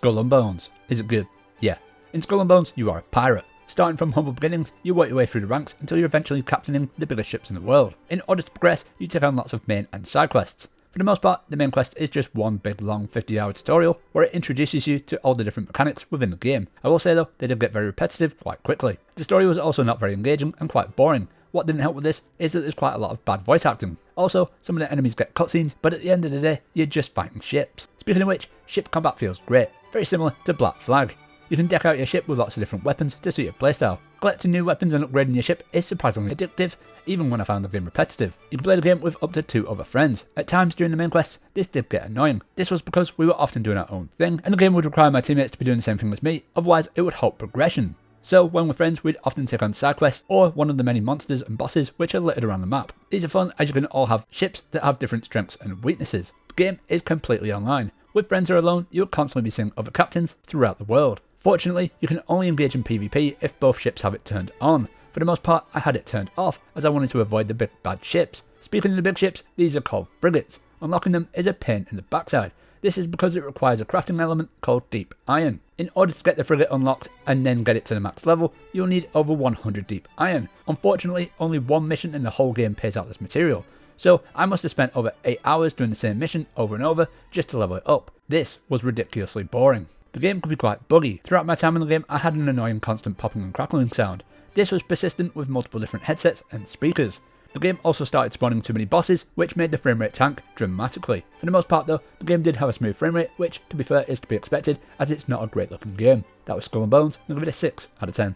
Skull and Bones. Is it good? Yeah. In Skull and Bones, you are a pirate. Starting from humble beginnings, you work your way through the ranks until you're eventually captaining the biggest ships in the world. In order to progress, you take on lots of main and side quests. For the most part, the main quest is just one big long 50-hour tutorial where it introduces you to all the different mechanics within the game. I will say though, they did get very repetitive quite quickly. The story was also not very engaging and quite boring. What didn't help with this is that there's quite a lot of bad voice acting. Also, some of the enemies get cutscenes, but at the end of the day, you're just fighting ships. Speaking of which, ship combat feels great, very similar to Black Flag. You can deck out your ship with lots of different weapons to suit your playstyle. Collecting new weapons and upgrading your ship is surprisingly addictive, even when I found the game repetitive. You can play the game with up to 2 other friends. At times during the main quests, this did get annoying. This was because we were often doing our own thing, and the game would require my teammates to be doing the same thing as me, otherwise it would halt progression. So when we're friends, we'd often take on side quests or one of the many monsters and bosses which are littered around the map. These are fun as you can all have ships that have different strengths and weaknesses. The game is completely online. With friends or alone, you'll constantly be seeing other captains throughout the world. Fortunately, you can only engage in PvP if both ships have it turned on. For the most part, I had it turned off as I wanted to avoid the big bad ships. Speaking of the big ships, these are called frigates. Unlocking them is a pain in the backside. This is because it requires a crafting element called deep iron. In order to get the frigate unlocked and then get it to the max level, you'll need over 100 deep iron. Unfortunately, only one mission in the whole game pays out this material. So I must have spent over 8 hours doing the same mission over and over just to level it up. This was ridiculously boring. The game could be quite buggy. Throughout my time in the game, I had an annoying constant popping and crackling sound. This was persistent with multiple different headsets and speakers. The game also started spawning too many bosses, which made the framerate tank dramatically. For the most part though, the game did have a smooth framerate, which to be fair is to be expected as it's not a great looking game. That was Skull and Bones, and I'll give it a 6 out of 10.